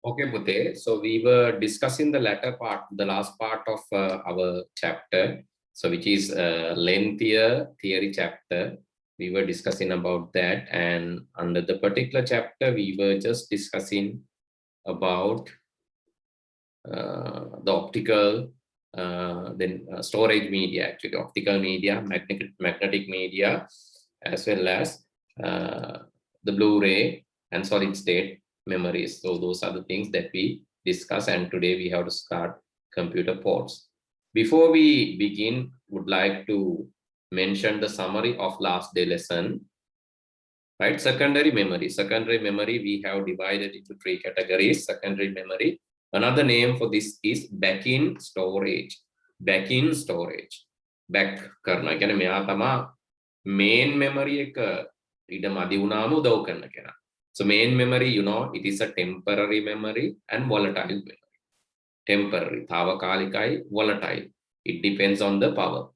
Okay, Pute. So we were discussing the latter part, the last part of our chapter. So which is lengthier theory chapter. We were discussing about that, and under the particular chapter, we were just discussing about the optical, then storage media, actually optical media, magnetic media, as well as the Blu-ray and solid state memories. So those are the things that we discuss, and today we have to start computer ports. Before we begin, would like to mention the summary of last day lesson. Right, secondary memory. Secondary memory we have divided into 3 categories. Secondary memory. Another name for this is back-in storage. Back-in storage. Back karna. කියන්නේ මෙයා තමයි main memory එක ඊට මදි වුණාම උදව් කරන කෙනා. So main memory, you know, it is a temporary memory and volatile memory. Temporary, తాවකාලිකයි, volatile. It depends on the power.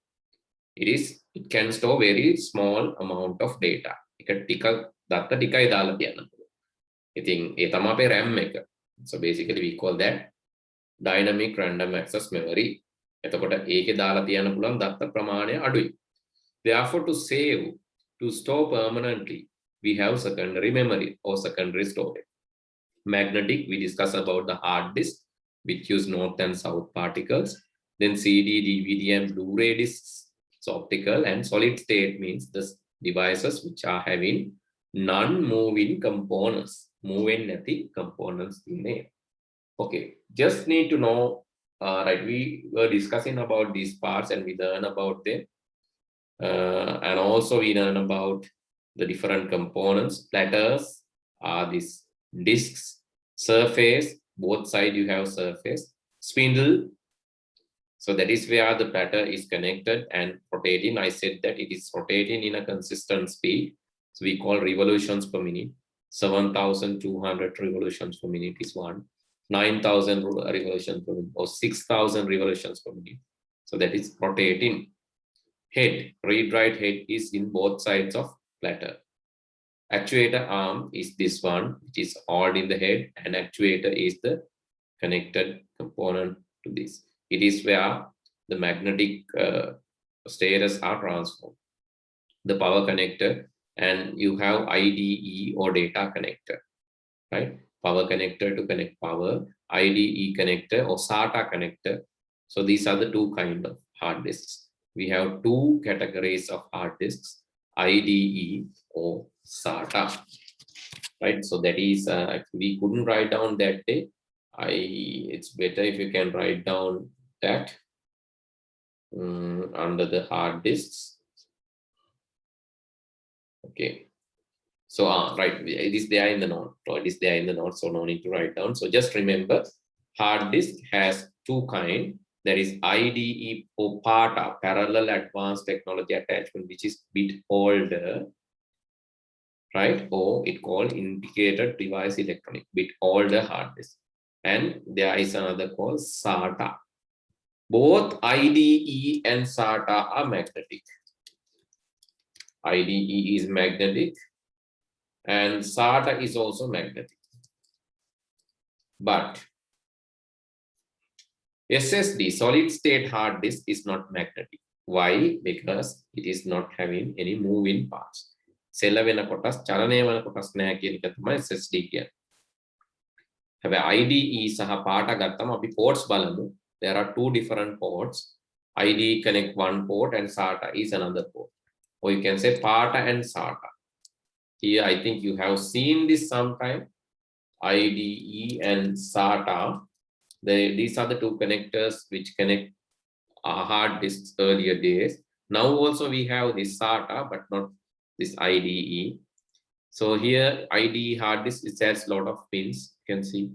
It can store very small amount of data. එක ටික දත්ත ටිකයි දාලා තියන්න පුළුවන්. ඉතින් ඒ තමයි අපේ RAM එක. So basically we call that dynamic random access memory. එතකොට ඒකේ දාලා තියන්න පුළුවන් දත්ත ප්‍රමාණය අඩුයි. Therefore, to store permanently, we have secondary memory or secondary storage. Magnetic, we discuss about the hard disk, which use north and south particles. Then CD, DVD, and Blu-ray discs. So optical and solid state means the devices which are having non-moving components. Moving nothing components in there. Okay, just need to know, right, we were discussing about these parts and we learn about them. And also we learn about the different components. Platters are these discs, surface, both sides you have surface, spindle. So that is where the platter is connected and rotating. I said that it is rotating in a consistent speed. So we call revolutions per minute. 7,200 revolutions per minute is one. 9,000 revolutions per minute or 6,000 revolutions per minute. So that is rotating. Head, read-write head is in both sides of platter. Actuator arm is this one, which is all in the head, and actuator is the connected component to this. It is where the magnetic status are transformed. The power connector, and you have IDE or data connector, right? Power connector to connect power, IDE connector or SATA connector. So these are the 2 kind of hard disks. We have 2 categories of hard disks, IDE or SATA, right? So that is, we couldn't write down that day. It's better if you can write down that under the hard disks. Okay. So, right, it is there in the note. It is there in the note, so no need to write down. So just remember, hard disk has 2 kinds. There is IDE or PATA, Parallel Advanced Technology Attachment, which is bit older, right? Or it called Integrated Device Electronic, bit older hard disk. And there is another called SATA. Both IDE and SATA are magnetic. IDE is magnetic and SATA is also magnetic. But SSD, solid state hard disk, is not magnetic. Why? Because it is not having any moving parts. සෙල්ල වෙන කොටස්, චලනය වෙන කොටස් නැහැ කියන එක තමයි SSD කියන්නේ. හැබැයි IDE සහ PATA ගත්තම අපි ports බලමු. There are 2 different ports. IDE connect one port and SATA is another port. Or you can say PATA and SATA. Here I think you have seen this sometime. IDE and SATA. These are the 2 connectors which connect our hard disks earlier days. Now also we have this SATA, but not this IDE. So here IDE hard disk, it has a lot of pins. You can see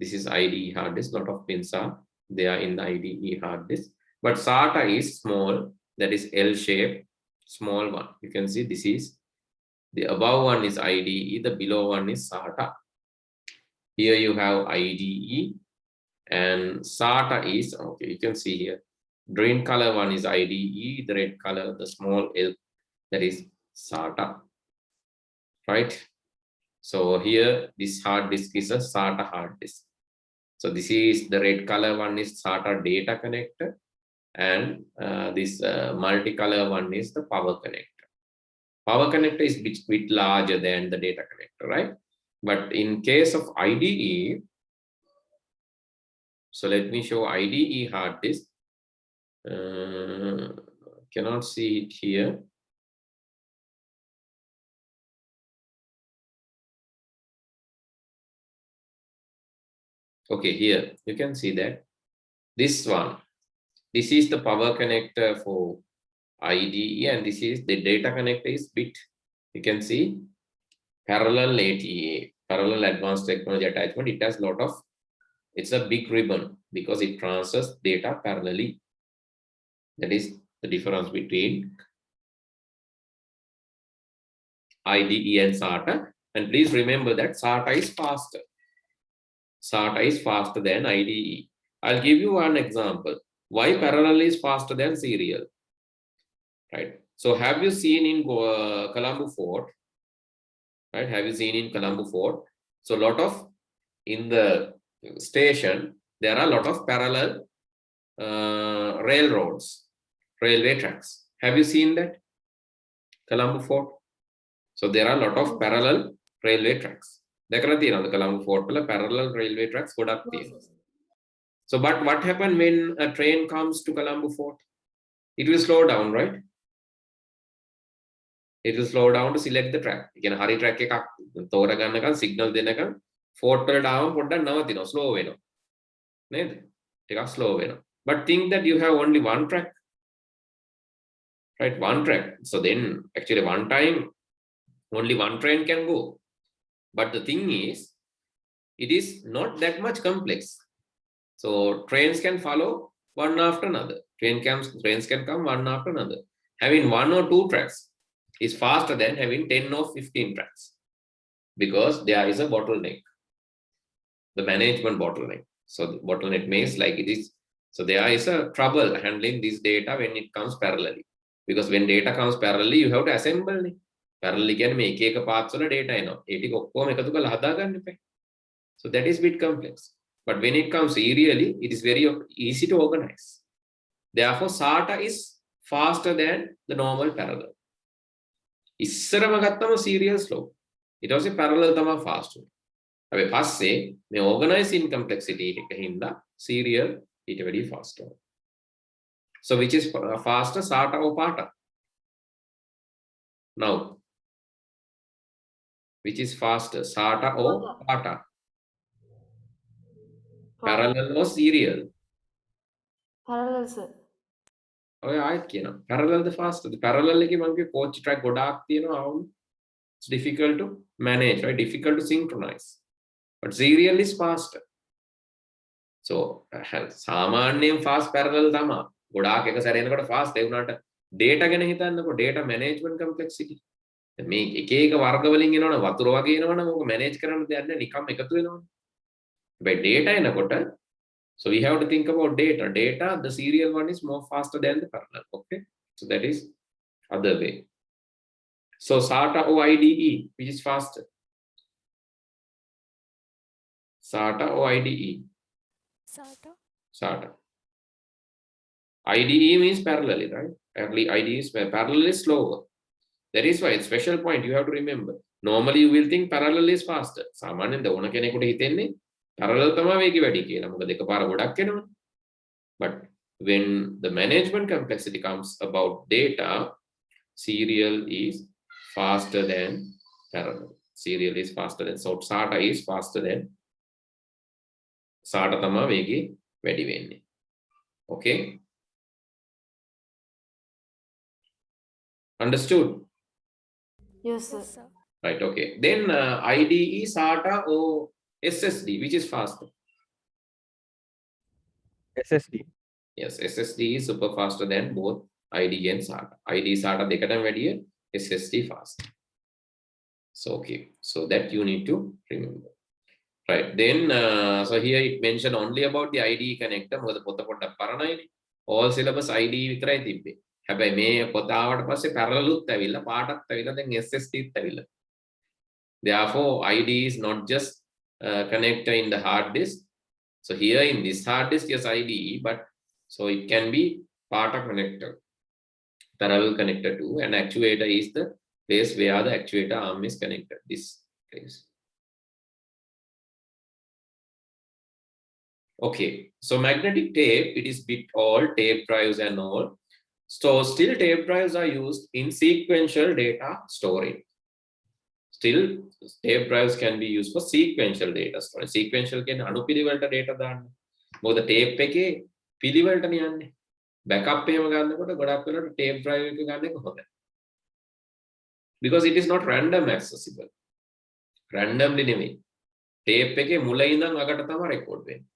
this is IDE hard disk. Lot of pins are there in the IDE hard disk. But SATA is small. That is L shape, small one. You can see this is the above one is IDE. The below one is SATA. Here you have IDE. And SATA is, okay, you can see here, green color one is IDE, the red color, the small L, that is SATA, right? So here, this hard disk is a SATA hard disk. So this is the red color one is SATA data connector, and this multicolor one is the power connector. Power connector is a bit larger than the data connector, right? But in case of IDE, so let me show IDE hard disk. Cannot see it here. Okay, here you can see that this one, this is the power connector for IDE, and this is the data connector is bit, you can see parallel ATA, parallel advanced technology attachment. It has a lot of, it's a big ribbon because it transfers data parallelly. That is the difference between IDE and SATA. And please remember that SATA is faster. SATA is faster than IDE. I'll give you one example. Why parallel is faster than serial? Right. So have you seen in Colombo Fort? Right. Have you seen in Colombo Fort? So a lot of, in the station, there are a lot of parallel railroads, railway tracks. Have you seen that? Colombo Fort. So there are a lot of parallel railway tracks. දැකලා තියෙනවද Colombo Fort වල parallel railway tracks ගොඩක් තියෙනවා. So but what happens when a train comes to Colombo Fort? It will slow down, right? It will slow down to select the track. කියන්නේ හරි track එකක් තෝරා ගන්නකම් signal දෙනකම් fort වලට ආවම පොඩ්ඩක් නවතිනවා, slow වෙනවා. නේද? ටිකක් slow වෙනවා. But think that you have only one track. Right, one track. So then actually one time only one train can go. But the thing is, it is not that much complex. So trains can follow one after another. Trains can come one after another. Having one or two tracks is faster than having 10 or 15 tracks, because there is a bottleneck, the management bottleneck. So the bottleneck means like it is, so there is a trouble handling this data when it comes parallelly, because when data comes parallelly, you have to assemble it. Parallelly කියන්නේ මේ එක එක parts වල data එනවා. ඒ ටික ඔක්කොම එකතු කරලා හදා ගන්න එපා. So that is a bit complex. But when it comes serially, it is very easy to organize. Therefore, SATA is faster than the normal parallel. ඉස්සරම ගත්තම serial slow. ඊට පස්සේ parallel තමයි fast. හැබැයි පස්සේ මේ organizing complexity එක හින්දා serial ඊට වැඩිය faster. So which is faster, SATA or PATA? Now, which is faster, SATA or PATA? Parallel or serial? Parallel, sir. ඔය ආයෙත් කියනවා parallel the faster. The parallel එකේ මම කිය coach track ගොඩාක් තියෙනවා. It's difficult to manage, right? Difficult to synchronize. But serial is faster. So සාමාන්‍යයෙන් fast parallel තමයි. ගොඩාක් එක සැරේ යනකොට fast ඒ වුණාට data ගැන හිතන්නකො, data management complexity. මේ එක එක වර්ග වලින් එනවනේ, වතුර වගේ එනවනේ, මොක manage කරන්න දෙයක් නැහැ, නිකම් එකතු වෙනවනේ. හැබැයි data එනකොට, so we have to think about data. Data, the serial one is more faster than the parallel. Okay, so that is other way. So SATA or IDE, which is faster? SATA or IDE? SATA. SATA. IDE means parallel, right? Actually, IDE is parallel is slower. That is why it's special point you have to remember. Normally you will think parallel is faster. සාමාන්‍යයෙන් ඕන කෙනෙකුට හිතෙන්නේ parallel තමයි වේගය වැඩි කියලා. මොකද එකපාර ගොඩක් එනවනේ. But when the management complexity comes about data, serial is faster than parallel. Serial is faster than, so SATA is faster than, SATA තමයි වේගය වැඩි වෙන්නේ. Okay? Understood? Yes, sir. Right, okay. Then IDE, SATA or SSD, which is faster? SSD. Yes, SSD is super faster than both IDE and SATA. IDE, SATA දෙකටම වැඩිය SSD fast. So okay, so that you need to remember. Right, then so here it mentioned only about the IDE connector. මොකද පොත පොඩ්ඩක් පරණයිනේ. All syllabus IDE විතරයි තිබ්බේ. හැබැයි මේ පොත ආවට පස්සේ parallel උත් ඇවිල්ලා, පාටත් ඇවිල්ලා, දැන් SSD ත් ඇවිල්ලා. Therefore, ID is not just connector in the hard disk. So here in this hard disk, yes, ID, but so it can be part of connector, parallel connector too, and actuator is the place where the actuator arm is connected, this place. Okay, so magnetic tape, it is bit all, tape drives and all. So still tape drives are used in sequential data storage. Still tape drives can be used for sequential data storage. Sequential can අනුපිළිවෙලට data දාන්න. මොකද tape එකේ පිළිවෙලටනේ යන්නේ. Backup එහෙම ගන්නකොට ගොඩක් වෙලාවට tape drive එක ගන්න එක හොඳයි. Because it is not random accessible. Randomly නෙමෙයි. Tape එකේ මුල ඉඳන් අගට තමයි record වෙන්නේ.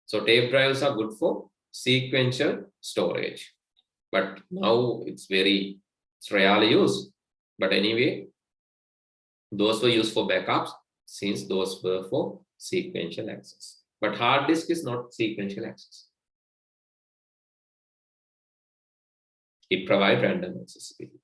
So tape drives are good for sequential storage. But now it's rarely used. But anyway, those were used for backups since those were for sequential access. But hard disk is not sequential access. It provides random accessibility.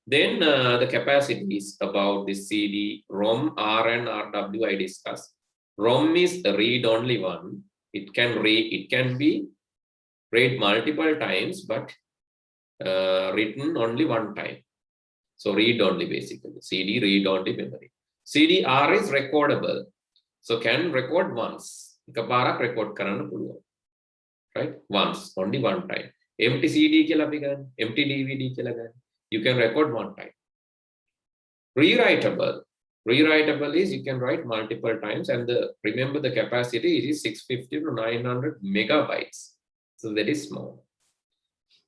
Then the capacities about the CD, ROM, R and RW I discussed. ROM is the read-only one. It can be read multiple times, but written only one time. So read-only basically. CD read-only memory. CD-R is recordable. So can record once. එකපාරක් record කරන්න පුළුවන්. Right? Once, only one time. Empty CD කියලා අපි ගන්න. Empty DVD කියලා ගන්න. You can record one time. Rewritable. Rewritable is you can write multiple times, and remember the capacity is 650 to 900 megabytes. So that is small.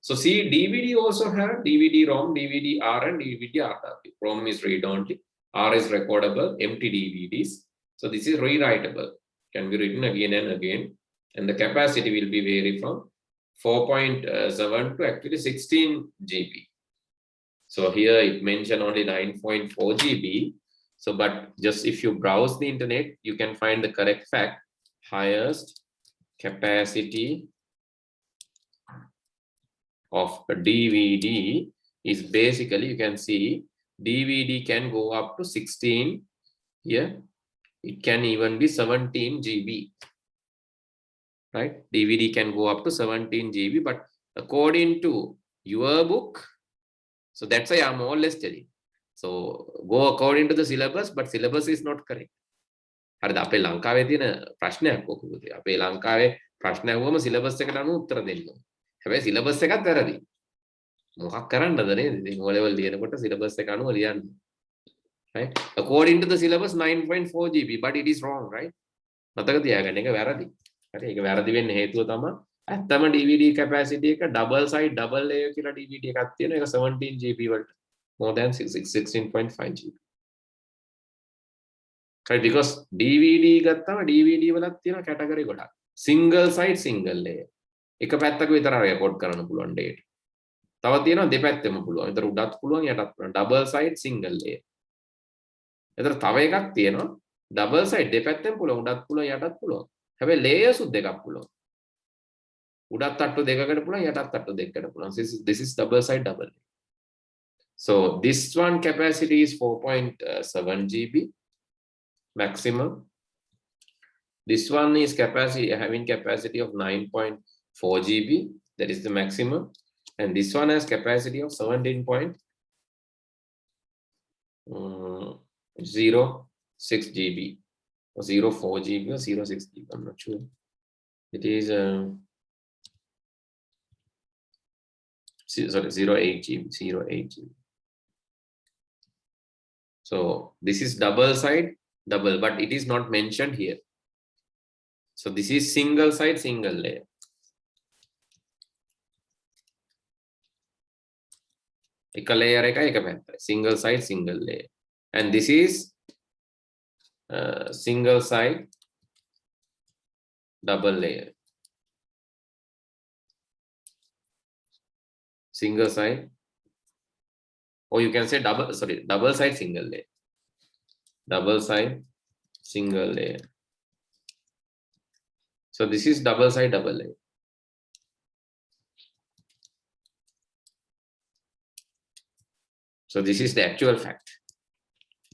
So see, DVD also have DVD-ROM, DVD-R and DVD-RW. ROM is read-only, R is recordable, empty DVDs. So this is rewritable, can be written again and again, and the capacity will be vary from 4.7 to actually 16 GB. So here it mentioned only 9.4 GB. So, but just if you browse the internet, you can find the correct fact. Highest capacity of a DVD is basically, you can see DVD can go up to 16 here. It can even be 17 GB, right? DVD can go up to 17 GB, but according to your book, so that's why I'm more or less telling. So go according to the syllabus, but syllabus is not correct. හරිද? අපේ ලංකාවේ තියෙන ප්‍රශ්නයක් කොහොමද? අපේ ලංකාවේ ප්‍රශ්න අහුවම syllabus එකට අනුව උත්තර දෙන්න ඕනේ. හැබැයි syllabus එකත් වැරදි. මොකක් කරන්නද නේද? ඉතින් O level ලියනකොට syllabus එක අනුව ලියන්න. Right? According to the syllabus 9.4 GB, but it is wrong, right? මතක තියාගන්න එක වැරදි. හරි? ඒක වැරදි වෙන්න හේතුව තමයි ඇත්තම DVD capacity එක double side double layer කියලා DVD එකක් තියෙනවා. ඒක 17 GB වලට more than 16.5 GB. Right? Because DVD ගත්තම DVD වලත් තියෙන category ගොඩක්. Single side single layer. එක පැත්තක විතර record කරන්න පුළුවන් data. තව තියෙනවා දෙපැත්තෙම පුළුවන්. ඒතර උඩත් පුළුවන් යටත් පුළුවන්. Double side single layer. ඒතර තව එකක් තියෙනවා double side දෙපැත්තෙම පුළුවන් උඩත් පුළුවන් යටත් පුළුවන්. හැබැයි layers උත් දෙකක් පුළුවන්. උඩත් තට්ටු දෙකකට පුළුවන් යටත් තට්ටු දෙකකට පුළුවන්. This is double side double. So this one capacity is 4.7 GB maximum. This one is having capacity of 9.4 GB, that is the maximum, and this one has capacity of 17.06 GB or 04 GB or 06 GB. I'm not sure. It is 08 GB. 08 GB. So this is double side double, but it is not mentioned here. So this is single side single layer. එක layer එක එක පැත්තයි. Single side single layer. And this is single side double layer. Single side, or you can say double side single layer. Double side single layer. So this is double side double layer. So this is the actual fact.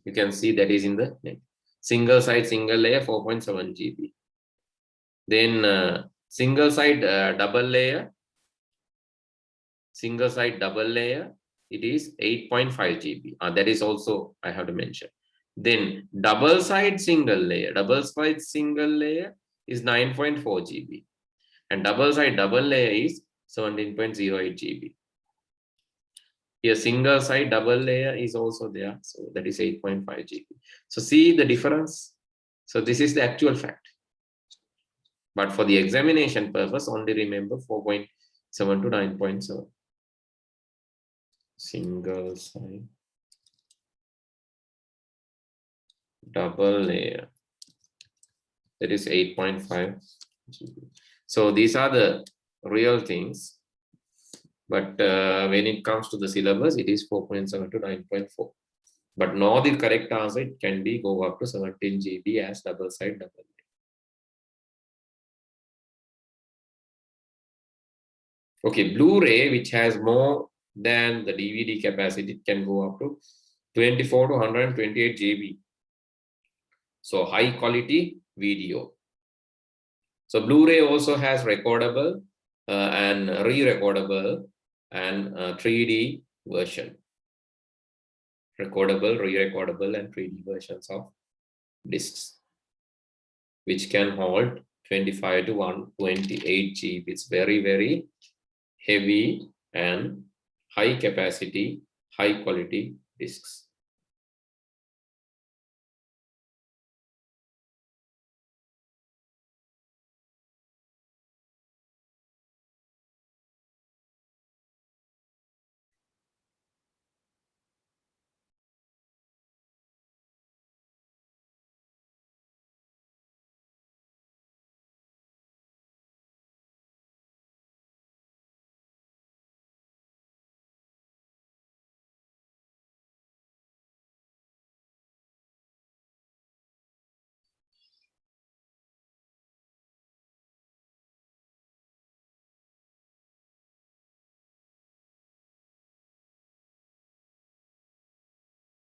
You can see that is in the net. Single side, single layer, 4.7 GB. Then single side double layer, it is 8.5 GB. That is also I have to mention. Then double side single layer is 9.4 GB. And double side double layer is 17.08 GB. Here single side double layer is also there. So that is 8.5 GB. So see the difference. So this is the actual fact. But for the examination purpose, only remember 4.7 to 9.7. Single side double layer, that is 8.5 GB. So these are the real things. But when it comes to the syllabus, it is 4.7 to 9.4. But now the correct answer, it can be go up to 17 GB as double side double layer. Okay, Blu-ray, which has more than the DVD capacity, it can go up to 24 to 128 GB. So high quality video. So Blu-ray also has recordable and re-recordable and 3D version. Recordable, re-recordable and 3D versions of discs, which can hold 25 to 128 GB. It's very, very heavy and high capacity, high quality discs.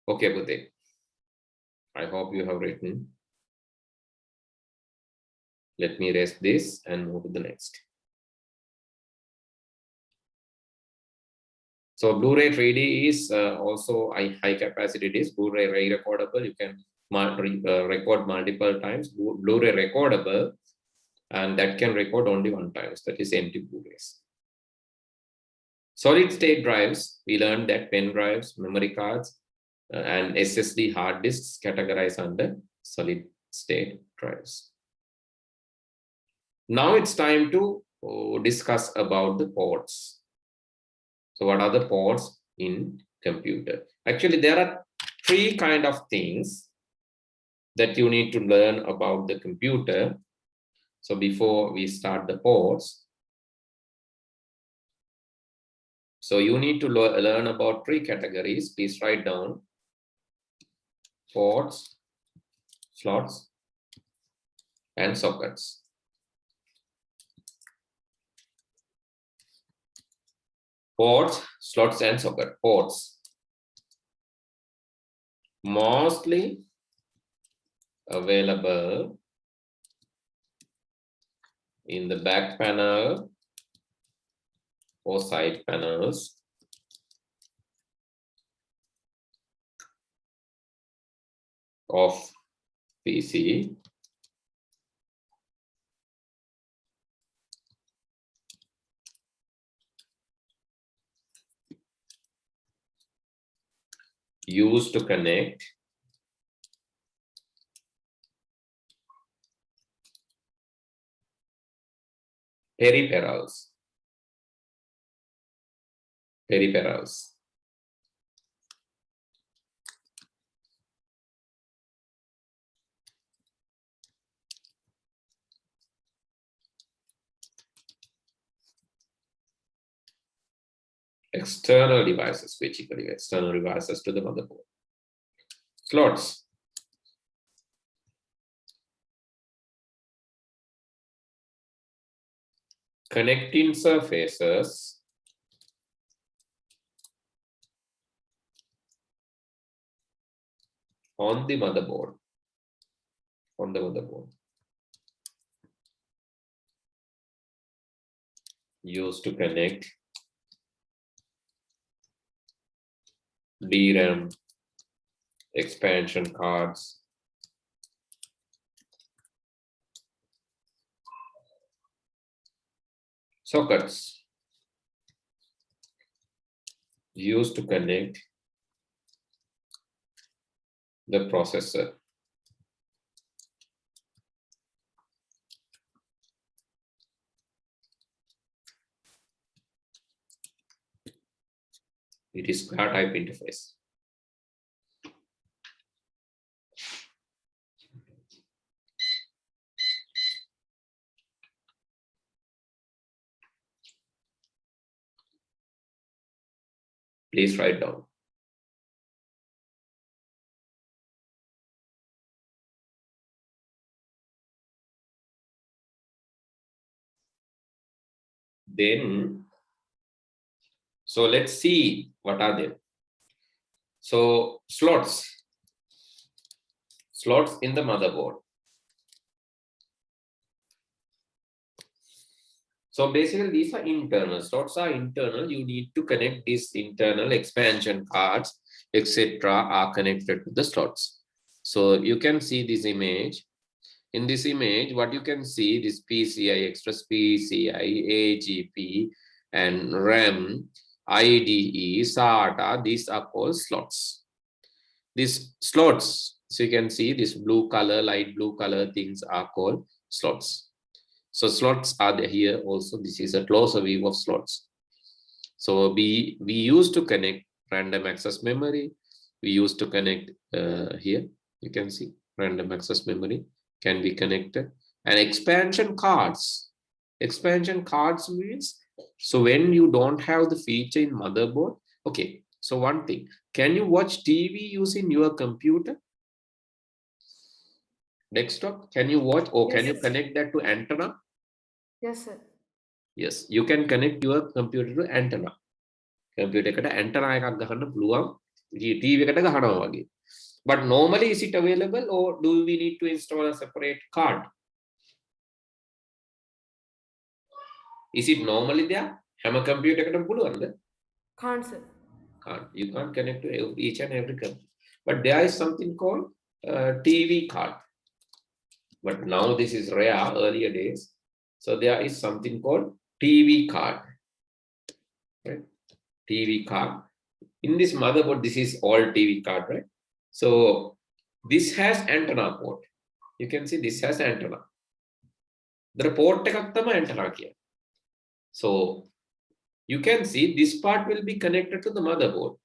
Okay, Bhuti. I hope you have written. Let me rest this and move to the next. So Blu-ray 3D is also a high capacity disc. Blu-ray re-recordable, you can record multiple times. Blu-ray recordable, and that can record only one time. That is empty Blu-rays. Solid state drives, we learned that pen drives, memory cards, and SSD hard disks categorized under solid state drives. Now it's time to discuss about the ports. So what are the ports in computer? Actually, there are three kind of things that you need to learn about the computer. So before we start the ports, so you need to learn about three categories. Please write down: ports, slots, and sockets. Ports, slots, and socket. Ports, mostly available in the back panel or side panels of PC. Used to connect peripherals. External devices, basically external devices to the motherboard. Slots. Connecting surfaces on the motherboard. On the motherboard. Used to connect DRAM, expansion cards, sockets. Used to connect the processor. It is card type interface. Please write down. Then, so let's see what are they. So slots in the motherboard. So basically these are internal. Slots are internal. You need to connect these internal expansion cards, etc. are connected to the slots. So you can see this image. In this image, what you can see, this PCI, Express PCI, AGP, and RAM, IDE, SATA, these are called slots. These slots, so you can see this blue color, light blue color things are called slots. So slots are there here also. This is a closer view of slots. So we used to connect random access memory. We used to connect here. You can see random access memory can be connected, and expansion cards. Expansion cards means, so when you don't have the feature in motherboard, okay. So one thing, can you watch TV using your computer? Desktop, can you watch, or Yes, can you connect that to antenna? Yes, sir. Yes, you can connect your computer to antenna. Computer එකට antenna එකක් ගහන්න පුළුවන්. TV එකට ගහනවා වගේ. But normally is it available, or do we need to install a separate card? Is it normally there? Have a computer එකකට පුළුවන්ද? Can't, sir. Can't. You can't connect to each and every computer. But there is something called TV card. But now this is rare, earlier days. So there is something called TV card. Right? TV card. In this motherboard, this is all TV card, right? So this has antenna port. You can see this has antenna. The port එකක් තමයි antenna කියන්නේ. So you can see this part will be connected to the motherboard.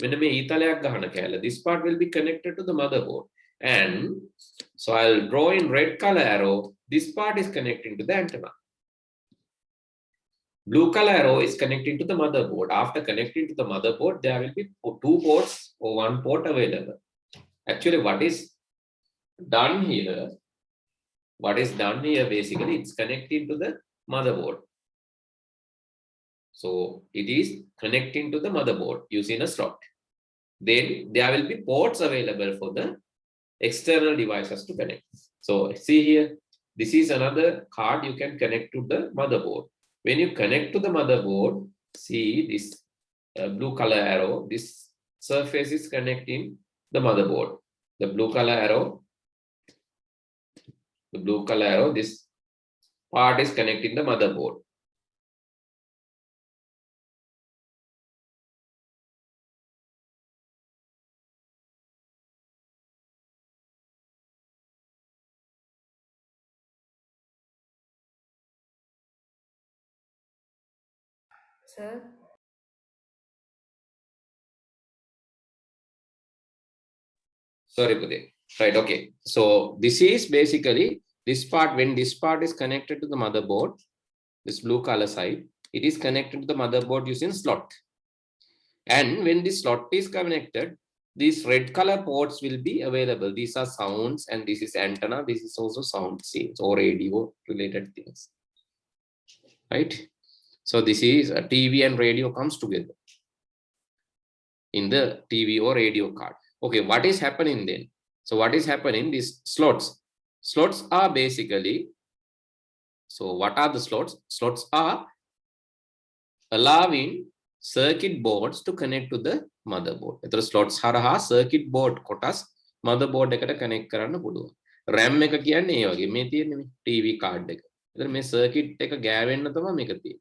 මෙන්න මේ ඊතලයක් ගහන කැලේ, this part will be connected to the motherboard. And so I'll draw in red color arrow. This part is connecting to the antenna. Blue color arrow is connecting to the motherboard. After connecting to the motherboard, there will be 2 ports or 1 port available. Actually, what is done here basically, it's connecting to the motherboard. So it is connecting to the motherboard using a slot. Then there will be ports available for the external devices to connect. So see here, this is another card you can connect to the motherboard. When you connect to the motherboard, see this blue color arrow, this surface is connecting the motherboard. The blue color arrow, this part is connecting the motherboard. Sir. Sorry, Pudin. Right, okay. So this is basically this part. When this part is connected to the motherboard, this blue color side, it is connected to the motherboard using slot. And when this slot is connected, these red color ports will be available. These are sounds, and this is antenna. This is also sound scenes or radio related things. Right? So this is a TV and radio comes together in the TV or radio card. Okay, what is happening then? So what is happening? These slots. Slots are basically, so what are the slots? Slots are allowing circuit boards to connect to the motherboard. The slots haraha circuit board kotas motherboard එකට connect කරන්න පුළුවන්. RAM එක කියන්නේ ඒ වගේ මේ තියෙන්නේ මේ TV card එක. එතන මේ circuit එක ගෑවෙන්න තමයි මේක තියෙන්නේ.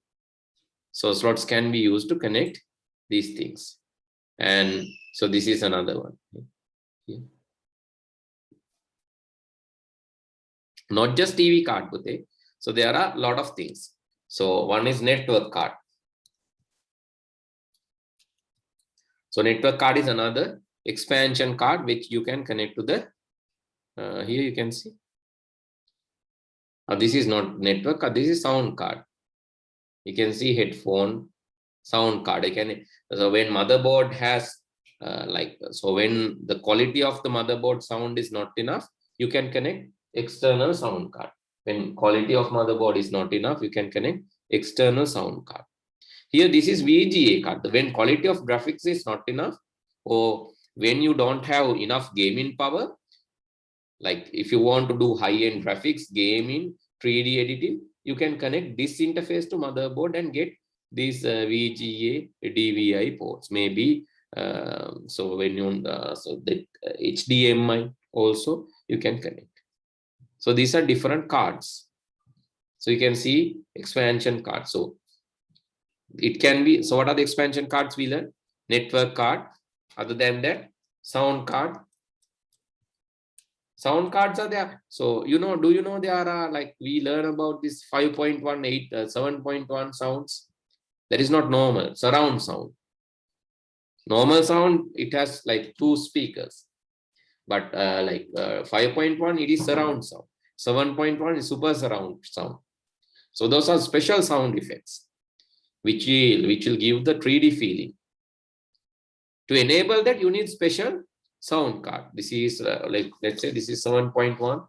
So slots can be used to connect these things. And so this is another one. Yeah. Not just TV card, but so there are a lot of things. So one is network card. So network card is another expansion card which you can connect to the, here you can see. This is not network card, this is sound card. You can see headphone, sound card. So when motherboard has so when the quality of the motherboard sound is not enough, you can connect external sound card. When quality of motherboard is not enough, you can connect external sound card. Here, this is VGA card. When quality of graphics is not enough, or when you don't have enough gaming power, like if you want to do high-end graphics, gaming, 3D editing, you can connect this interface to motherboard and get these VGA DVI ports. Maybe so when you so the HDMI also you can connect. So these are different cards. So you can see expansion cards. So it can be, so what are the expansion cards we learn? Network card. Other than that, sound card. Sound cards are there. So you know, do you know there are like we learn about this 5.18 7.1 sounds? That is not normal. Surround sound. Normal sound, it has like 2 speakers. But 5.1 it is surround sound. 7.1 is super surround sound. So those are special sound effects which will give the 3D feeling. To enable that, you need special sound card. This is like, let's say this is 7.1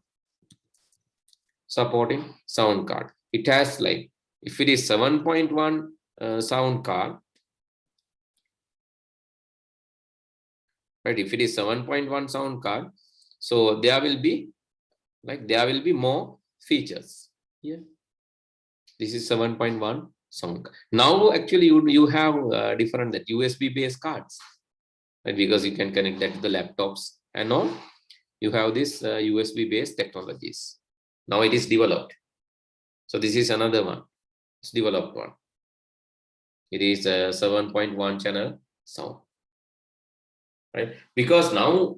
supporting sound card. It has like, if it is 7.1 sound card, right? If it is 7.1 sound card, so there will be more features here. This is 7.1 sound. Now actually you have different that USB based cards, right? Because you can connect that to the laptops and all. You have this USB based technologies. Now it is developed. So this is another one. It's developed one. It is a 7.1 channel sound, right? Because now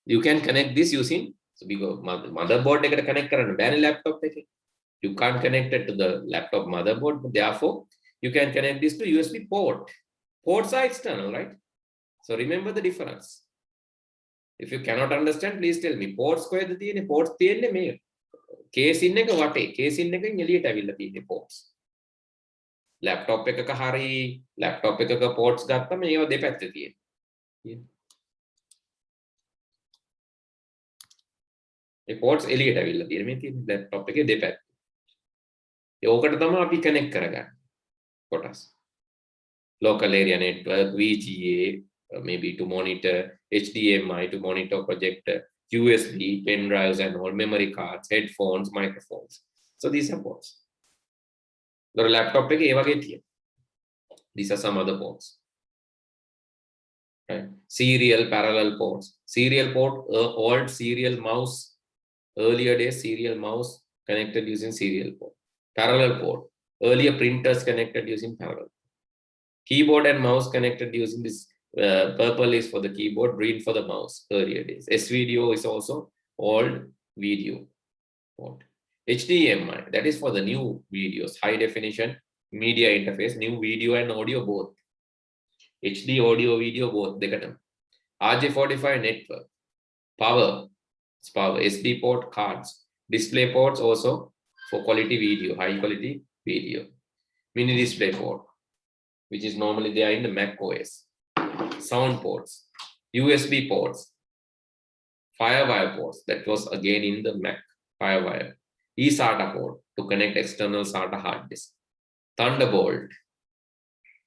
you can connect this using, so because motherboard eකට connect කරන්න බෑනේ laptop එකේ. You can't connect it to the laptop motherboard, but therefore you can connect this to USB port. Ports are external, right? So remember the difference. If you cannot understand, please tell me. Ports කොහෙද තියෙන්නේ? Ports තියෙන්නේ මේ casing එක වටේ. Casing එකෙන් එළියට ඇවිල්ලා තියෙන්නේ ports. Laptop එකක හරි laptop එකක ports ගත්තම ඒවා දෙපැත්තේ තියෙන්නේ. මේ ports එළියට ඇවිල්ලා තියෙන්නේ. මේ තියෙන්නේ laptop එකේ දෙපැත්තේ. ඒකට තමයි අපි connect කරගන්නේ. කොටස්. Local area network, VGA, maybe to monitor, HDMI to monitor projector, USB, pen drives and all, memory cards, headphones, microphones. So these are ports. The laptop එකේ ඒ වගේ තියෙනවා. These are some other ports. Right? Serial parallel ports. Serial port, old serial mouse, earlier days serial mouse connected using serial port. Parallel port. Earlier printers connected using parallel. Keyboard and mouse connected using this. Purple is for the keyboard, green for the mouse. Earlier days. S-video is also old video port. HDMI, that is for the new videos, high definition media interface, new video and audio both. HD audio video both. RJ45 network. Power. It's power. SD port cards. Display ports also for quality video, high quality video. Mini display port, which is normally there in the Mac OS. Sound ports, USB ports, Firewire ports, that was again in the Mac Firewire. eSATA port to connect external SATA hard disk. Thunderbolt,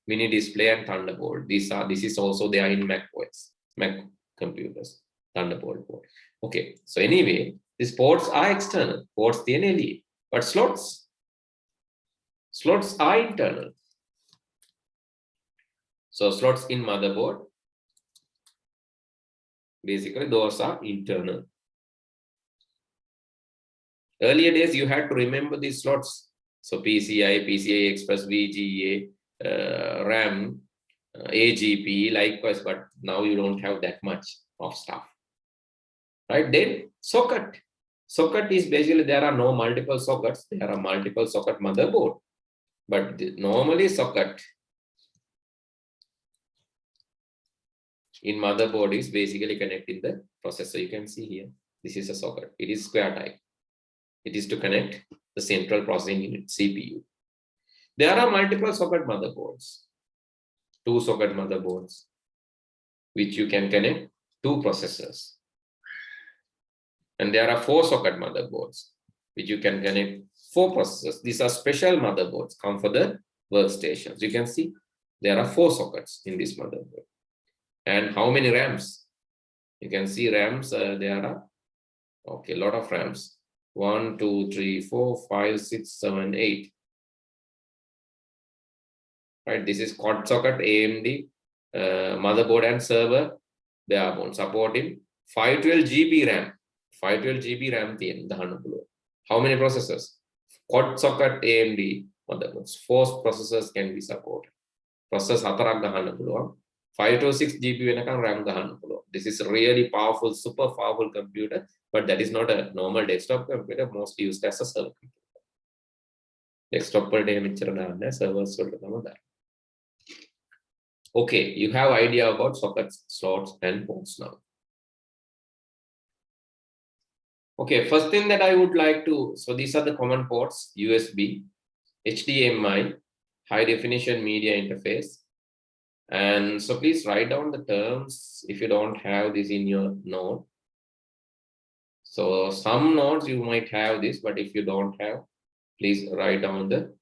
mini display and Thunderbolt. This is also there in Mac OS. Mac computers. Thunderbolt port. Okay, so anyway, these ports are external. Ports the LED, but slots are internal. So slots in motherboard, basically those are internal. Earlier days, you had to remember these slots. So PCI Express, VGA, RAM, AGP, likewise, but now you don't have that much of stuff. Right? Then socket. Socket is basically, there are no multiple sockets, there are multiple socket motherboard. But normally socket in motherboard is basically connecting the processor. You can see here, this is a socket. It is square type. It is to connect the central processing unit, CPU. There are multiple socket motherboards, 2 socket motherboards, which you can connect 2 processors. And there are 4 socket motherboards, which you can connect 4 processors. These are special motherboards, come for the workstations. You can see there are 4 sockets in this motherboard. And how many RAMs? You can see RAMs, there are, okay, a lot of RAMs. 1, 2, 3, 4, 5, 6, 7, 8. Right, this is quad socket AMD motherboard and server. They are supporting 512 GB RAM. 512 GB RAM. How many processors? Quad socket AMD motherboards. 4 processors can be supported. Processors 526 GB RAM. This is really powerful, super powerful computer, but that is not a normal desktop computer, mostly used as a server computer. Desktop per day servers. Okay, you have idea about sockets, slots, and ports now. Okay, first thing that I would like to, so these are the common ports: USB, HDMI, high definition media interface. And so please write down the terms if you don't have this in your note. So some notes you might have this, but if you don't have, please write down the,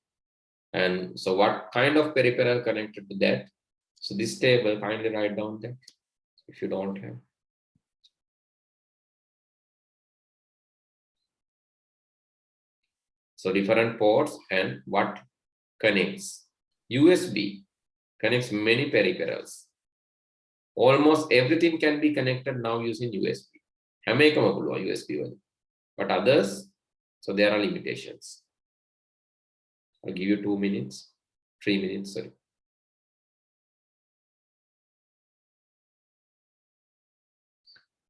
and so what kind of peripheral connected to that. So this table, kindly write down that if you don't have. So different ports and what connects. USB connects many peripherals. Almost everything can be connected now using USB. USB, but others, so there are limitations. I'll give you 2 minutes, 3 minutes, sorry.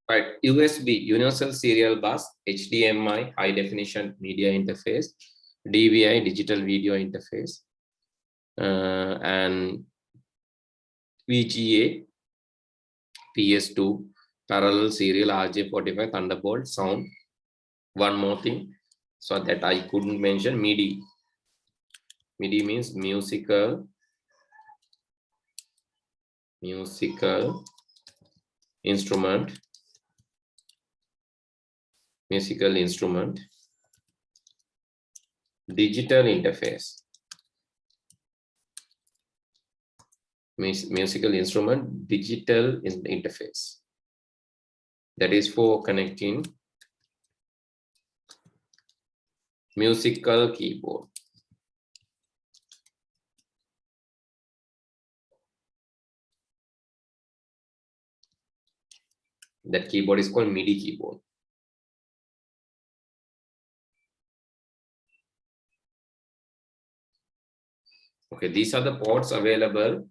Right, USB, Universal Serial Bus, HDMI, High Definition Media Interface, DVI, Digital Video Interface, and VGA, PS2, Parallel Serial, RJ45, Thunderbolt, Sound. One more thing, so that I couldn't mention, MIDI. MIDI means musical instrument. Digital interface. Musical instrument, digital interface. That is for connecting musical keyboard. That keyboard is called MIDI keyboard. Okay, these are the ports available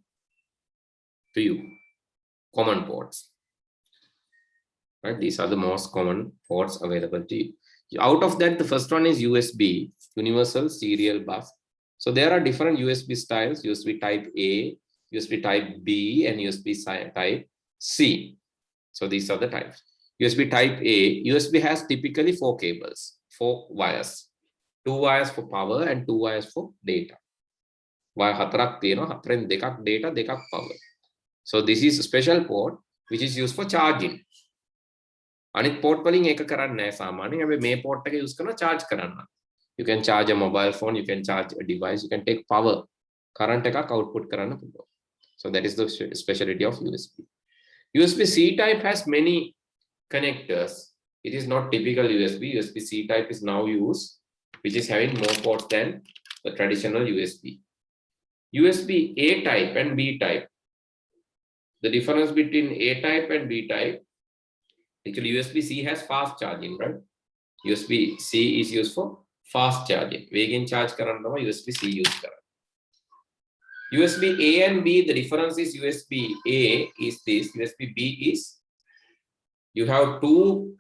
to you, common ports. Right, these are the most common ports available to you. Out of that, the first one is USB, Universal Serial Bus. So there are different USB styles: USB type A, USB type B, and USB type C. So these are the types. USB type A, USB has typically 4 cables, 4 wires, 2 wires for power and 2 wires for data. Wire 4ක් තියෙනවා, 4න් 2ක් data, 2ක් power. So this is a special port which is used for charging. අනිත් port වලින් ඒක කරන්නේ නැහැ සාමාන්‍යයෙන්. හැබැයි මේ port එක use කරනවා charge කරන්න. You can charge a mobile phone, you can charge a device, you can take power, current එකක් output කරන්න පුළුවන්. So that is the speciality of USB. USB-C type has many connectors. It is not typical USB. USB-C type is now used, which is having more ports than the traditional USB. USB-A type and B type. The difference between A type and B type, actually USB-C has fast charging, right? USB-C is used for fast charging. Vegen charge karanna USB-C use karan. USB-A and B, the difference is USB-A is this, USB-B is you have two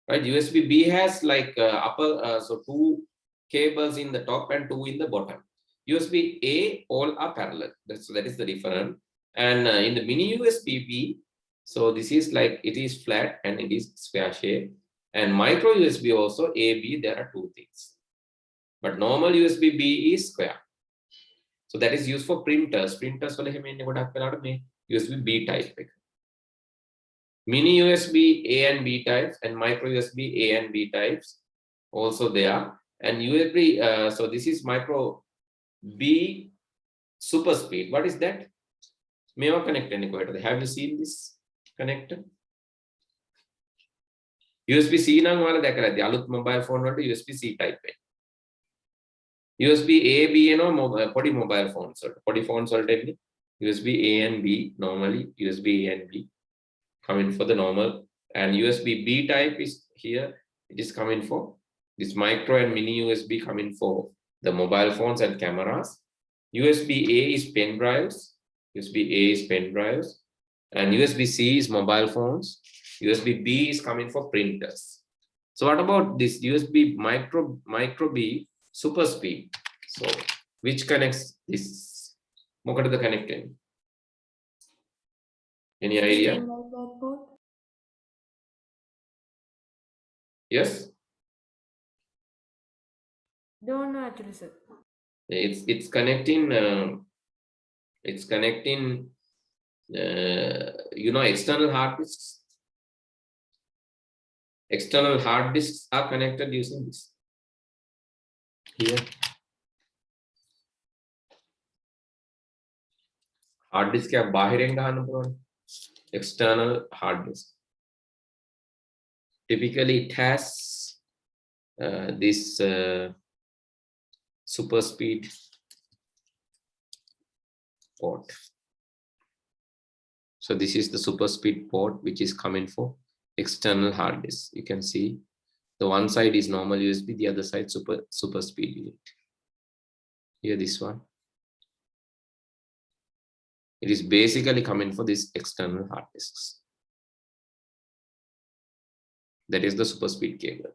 right. USB-B has like so two cables in the top and two in the bottom. USB-A all are parallel. That is the difference. And in the mini USB-B, so this is like it is flat and it is square shape. And micro USB also A-B, there are two things. But normal USB-B is square. So that is used for printers. Printers USB-B type. Mini USB A and B types and micro USB A and B types also there. And USB, so this is micro B super speed. What is that? Meva connector. Have you seen this connector? USB-C නම් වල දැකලා ඇති. අලුත් mobile phone වලට USB-C type එක. USB-A B එනවා පොඩි mobile phones වලට. පොඩි phones වලට එන්නේ USB-A and B normally USB-A and B coming for the normal, and USB-B type is here. It is coming for this micro and mini USB coming for the mobile phones and cameras. USB-A is pen drives. USB-A is pen drives, and USB-C is mobile phones. USB-B is coming for printers. So what about this USB micro B super speed? So which connects this? What are the connecting? Any idea? Yes. Don't know actually, sir. It's connecting. It's connecting. You know, external hard disks. External hard disks are connected using this. Here. Hard disk क्या बाहर गहना पड़ोन. External hard disk. Typically, it has this super speed port. So this is the super speed port which is coming for external hard disk. You can see the one side is normal USB, the other side super speed unit. Here this one. It is basically coming for this external hard disks. That is the super speed cable.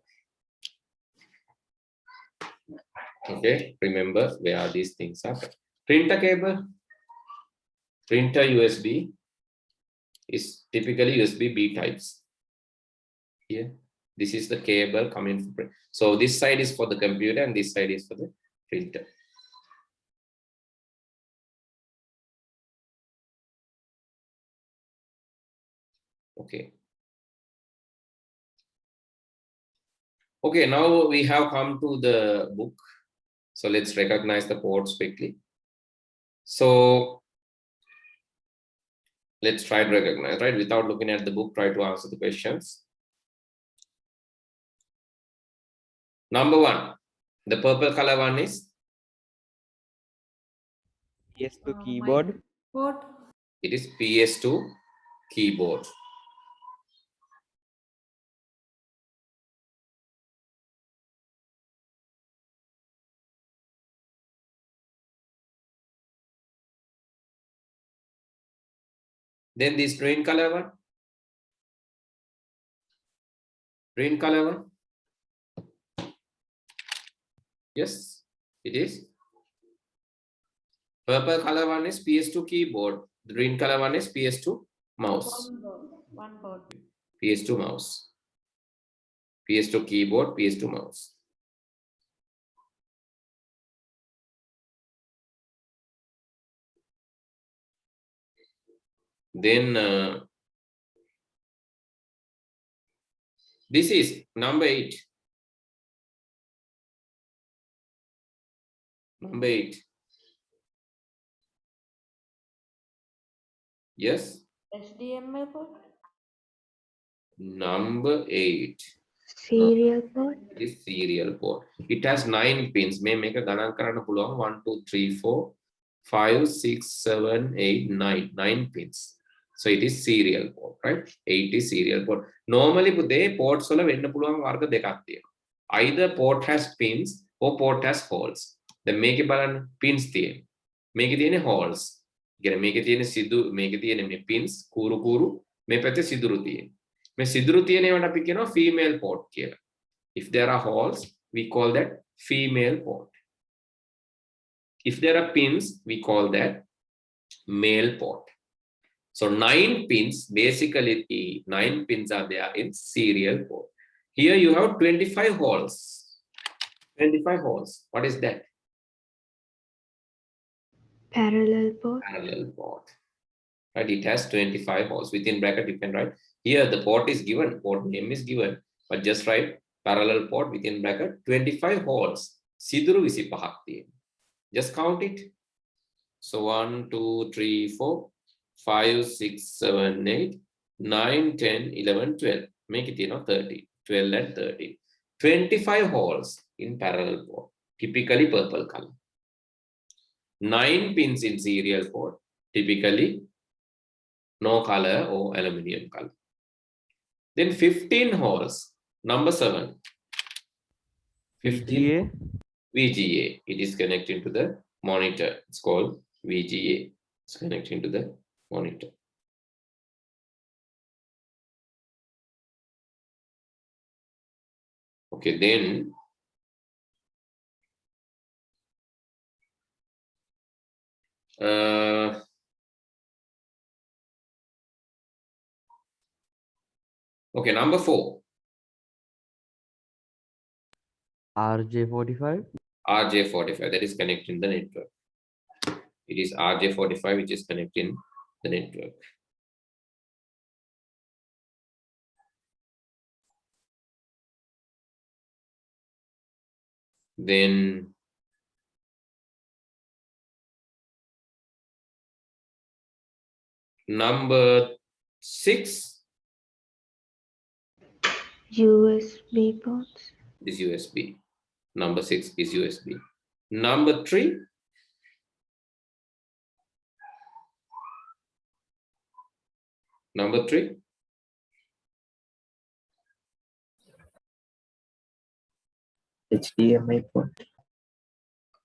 Okay, remember where these things are. Printer cable. Printer USB is typically USB-B types. Here, this is the cable coming from print. So this side is for the computer and this side is for the printer. Okay. Okay, now we have come to the book. So let's recognize the ports quickly. So let's try to recognize, right? Without looking at the book, try to answer the questions. Number one, the purple color one is? PS2 keyboard. Port. It is PS2 keyboard. Then this green color one? Green color one? Yes, it is. Purple color one is PS2 keyboard. The green color one is PS2 mouse. One port. PS2 mouse. PS2 keyboard, PS2 mouse. Then This is number 8. Number 8. Yes. HDMI port. Number 8. Serial port. It is serial port. It has 9 pins. May make a ganan karana puluwan 1, 2, 3, 4, 5, 6, 7, 8, 9. 9 pins. So it is serial port, right? 8 is serial port. Normally, they ports වල වෙන්න පුළුවන් වර්ග දෙකක් තියෙනවා. Either port has pins or port has holes. දැන් මේකේ බලන්න pins තියෙනවා. මේකේ තියෙන්නේ holes. කියන්නේ මේකේ තියෙන්නේ සිදුරු මේකේ තියෙන්නේ මේ pins කූරු කූරු මේ පැත්තේ සිදුරු තියෙනවා. මේ සිදුරු තියෙන ඒවාට අපි කියනවා female port කියලා. If there are holes, we call that female port. If there are pins, we call that male port. So 9 pins, basically 9 pins are there in serial port. Here you have 25 holes. 25 holes. What is that? Parallel port. Parallel port. Right? It has 25 holes. Within bracket you can write. Here the port is given, port name is given, but just write parallel port within bracket 25 holes. Siduru 25ක් තියෙනවා. Just count it. So 1, 2, 3, 4, 5, 6, 7, 8, 9, 10, 11, 12. Make it 30, 12 and 13. 25 holes in parallel port, typically purple color. 9 pins in serial port, typically no color or aluminium color. Then 15 holes, number 7. 15 VGA. It is connected to the monitor. It's called VGA. It's connecting to the monitor. Okay, then okay, number 4. RJ45. RJ45, that is connecting the network. It is RJ45 which is connecting the network. Then number 6 USB ports. is USB. Number 6 is USB. Number 3 number 3 HDMI port.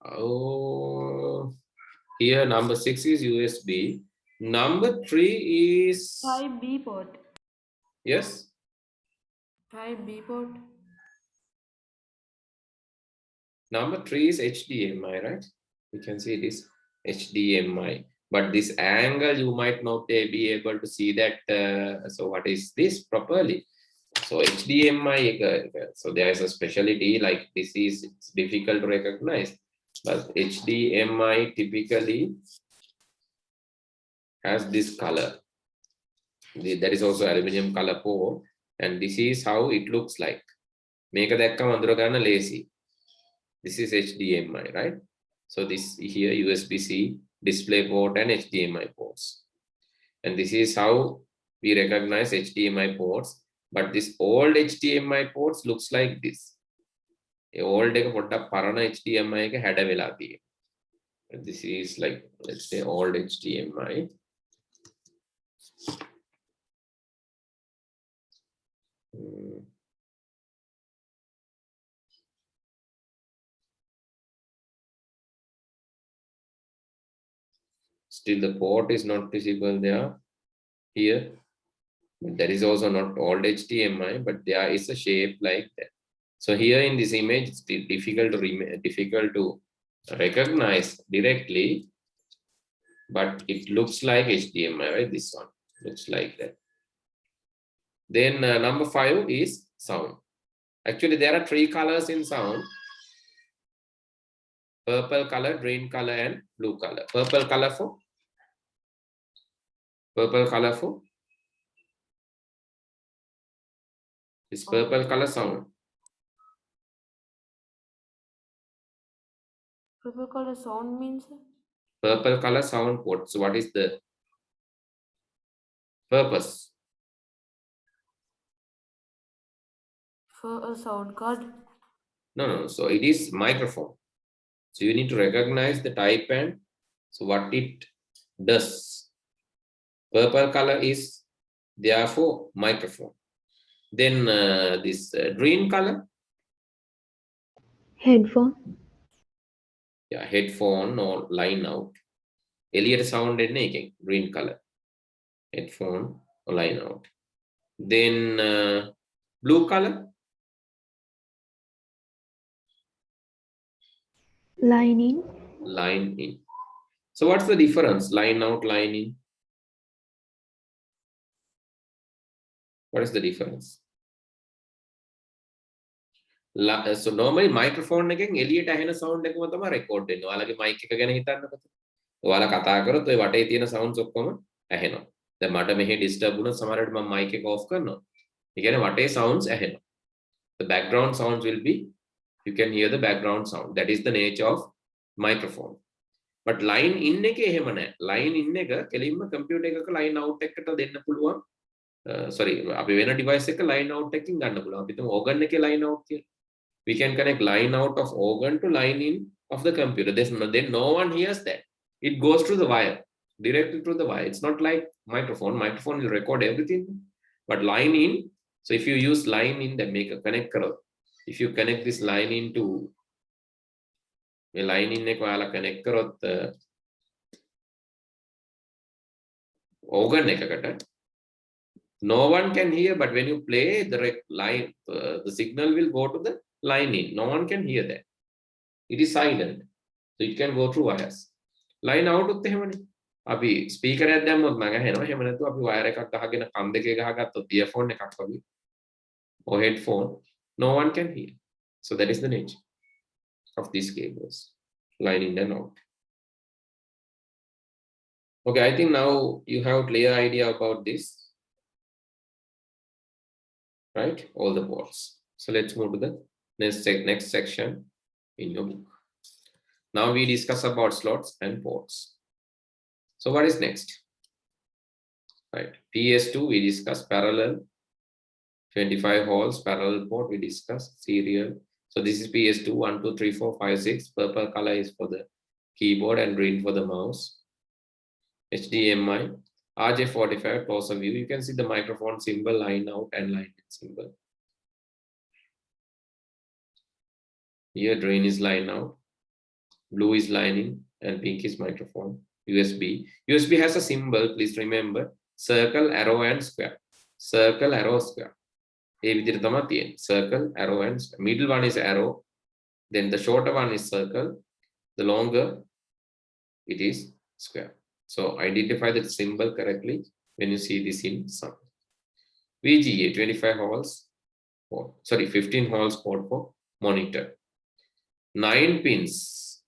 oh, here number 6 is USB. Number 3 is 5B port. yes 5B port. number 3 is HDMI, right? You can see this HDMI, but this angle you might not be able to see that. So what is this properly? So HDMI, so there is a specialty like this is it's difficult to recognize, but HDMI typically has this color. There is also aluminum color port, and this is how it looks like. Make a lazy. This is HDMI, right? So this here USB-C display port and HDMI ports, and this is how we recognize HDMI ports. But this old HDMI ports looks like this. Old HDMI had a this is like, let's say, old HDMI. Still the port is not visible there. Here there is also not old HDMI, but there is a shape like that. So here in this image it's difficult to recognize directly, but it looks like HDMI, right? This one looks like that. Then number 5 is sound. Actually there are 3 colors in sound: purple color, green color and blue color. Purple color for This purple color sound. Purple color sound means Purple color sound port. So what is the purpose? for a sound card. No. So it is microphone. So you need to recognize the type and so what it does. Purple color is therefore microphone. Then this green color. Headphone. Yeah, headphone or line out. Elliot sound in green color. Headphone or line out. Then blue color. Line in. Line in. So what's the difference? Line out, line in. What is the difference? So normally microphone එකෙන් එළියට ඇහෙන sound එකම තමයි record වෙන්නේ. ඔයාලගේ mic එක ගැන හිතන්නකෝ. ඔයාලා කතා කරොත් ඔය වටේ තියෙන sounds ඔක්කොම ඇහෙනවා. දැන් මට මෙහි disturb වුණොත් සමහරවිට මම mic එක off කරනවා. ඒ කියන්නේ වටේ sounds ඇහෙනවා. The background sounds will be, you can hear the background sound. That is the nature of microphone. But line in එක එහෙම නැහැ. Line in එක කෙලින්ම computer එකක line out එකට දෙන්න පුළුවන්. Sorry, අපි වෙන device එක line out එකකින් ගන්න පුළුවන්. අපි හිතමු organ එකේ line out කියලා. We can connect line out of organ to line in of the computer. Then no one hears that. It goes through the wire, directly through the wire. It's not like microphone. Microphone will record everything. But line in, so if you use line in, then make a connect karo. If you connect this line into a line in එක ඔයාලා connect කරොත් organ එකකට, no one can hear, but when you play the line, the signal will go to the line in. No one can hear that. It is silent. So it can go through wires. Line out උත් එහෙමනේ. අපි speaker එකක් දැම්මොත් මම ඇහෙනවා. එහෙම නැත්නම් අපි වයර් එකක් ගහගෙන කන් දෙකේ ගහගත්තොත් ඉයර්ෆෝන් එකක් වගේ or headphone, no one can hear. So that is the nature of these cables, line in and out. Okay, I think now you have a clear idea about this, right? All the ports. So let's move to the next section in your book. Now we discuss about slots and ports. So what is next? Right, PS2 we discuss parallel, 25 holes parallel port we discuss, serial. So this is PS2, 1 2 3 4 5 6. Purple color is for the keyboard and green for the mouse. HDMI, RJ45 closer view. You can see the microphone symbol, line out and line in symbol. Here green is line out, blue is line in, and pink is microphone. USB. USB has a symbol, please remember, circle, arrow and square. Circle, arrow, square. Circle, arrow and square. Middle one is arrow, then the shorter one is circle, the longer it is square. So identify the symbol correctly when you see this in sum. VGA, 25 holes, 15 holes port for monitor. 9 pins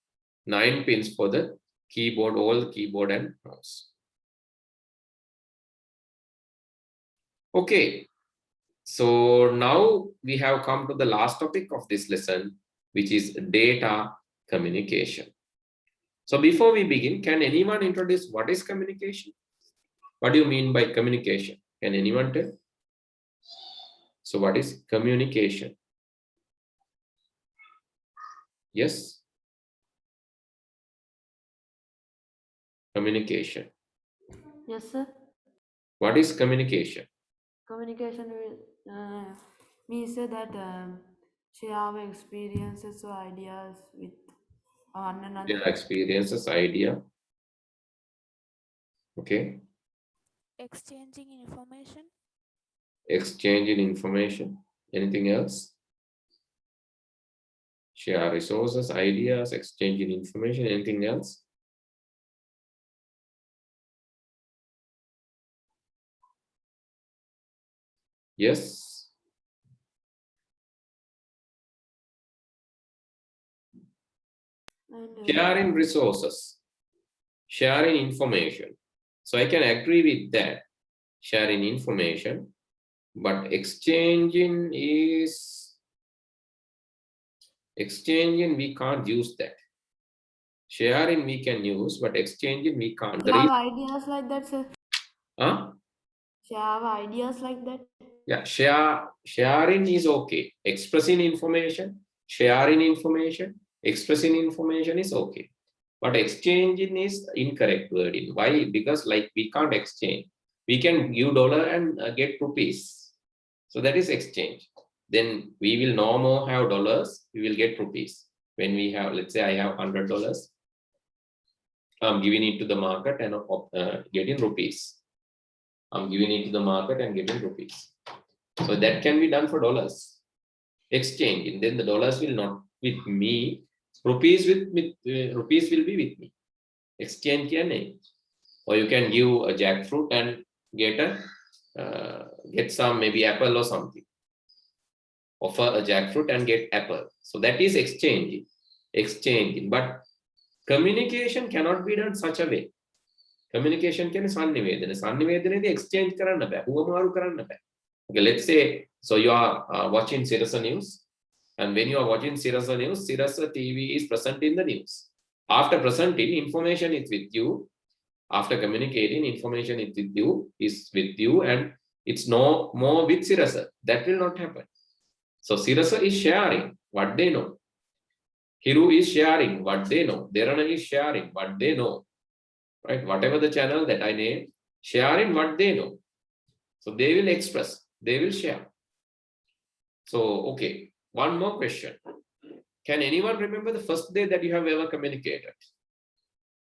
for the keyboard, all keyboard and mouse. Okay, so now we have come to the last topic of this lesson, which is data communication. So before we begin, can anyone introduce what is communication? What do you mean by communication? Can anyone tell? So what is communication? Yes? Communication. Yes, sir. What is communication? Communication will means that share our experiences or ideas with one another. Their experiences, idea. Okay. Exchanging information. Exchanging information. Anything else? Share resources, ideas, exchanging information. Anything else? Yes. And Sharing resources, sharing information. So I can agree with that, sharing information. But exchanging we can't use that. Sharing we can use, but exchanging we can't. You have ideas like that, sir? Huh? You have ideas like that? Yeah, sharing is okay. Expressing information, sharing information, expressing information is okay. But exchanging is incorrect wording. Why? Because like we can't exchange. We can give dollar and get rupees. So that is exchange. Then we will no more have dollars, we will get rupees. When we have, let's say I have $100, I'm giving it to the market and getting rupees. I'm giving it to the market and getting rupees. So that can be done for dollars. Exchanging, then the dollars will not with me. Rupees rupees will be with me. Exchange can. Or you can give a jackfruit and get some maybe apple or something. Offer a jackfruit and get apple. So that is exchanging. But communication cannot be done such a way. Communication can sannivedana. Sannivedana is exchange karanna baya. Huwamaru karanna baya. Okay, let's say, so you are watching Sirasa News, and when you are watching Sirasa News, Sirasa TV is present in the news. After presenting, information is with you. After communicating, information is with you, and it's no more with Sirasa. That will not happen. So Sirasa is sharing what they know. Hiru is sharing what they know. Derana is sharing what they know. Right? Whatever the channel that I name, sharing what they know. So they will express, they will share. So, okay, one more question. Can anyone remember the first day that you have ever communicated?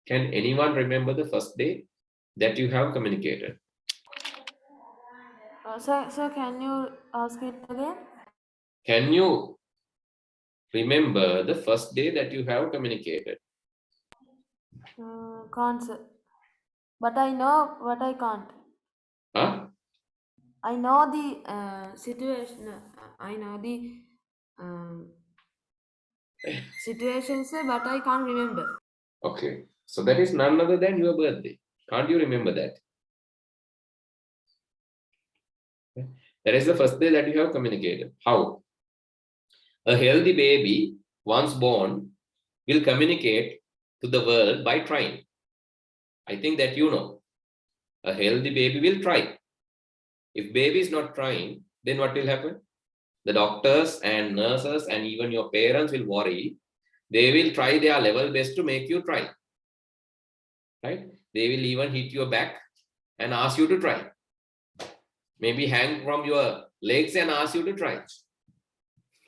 Can anyone remember the first day that you have communicated? Sir, can you ask it again? Can you remember the first day that you have communicated? Can't, sir. But I know what I can't. Huh? I know the situation. I know the situation, sir, but I can't remember. Okay, so that is none other than your birthday. Can't you remember that? That is the first day that you have communicated. How? A healthy baby, once born, will communicate to the world by trying. I think that you know. A healthy baby will try. If baby is not trying, then what will happen? The doctors and nurses and even your parents will worry. They will try their level best to make you try. Right? They will even hit your back and ask you to try. Maybe hang from your legs and ask you to try.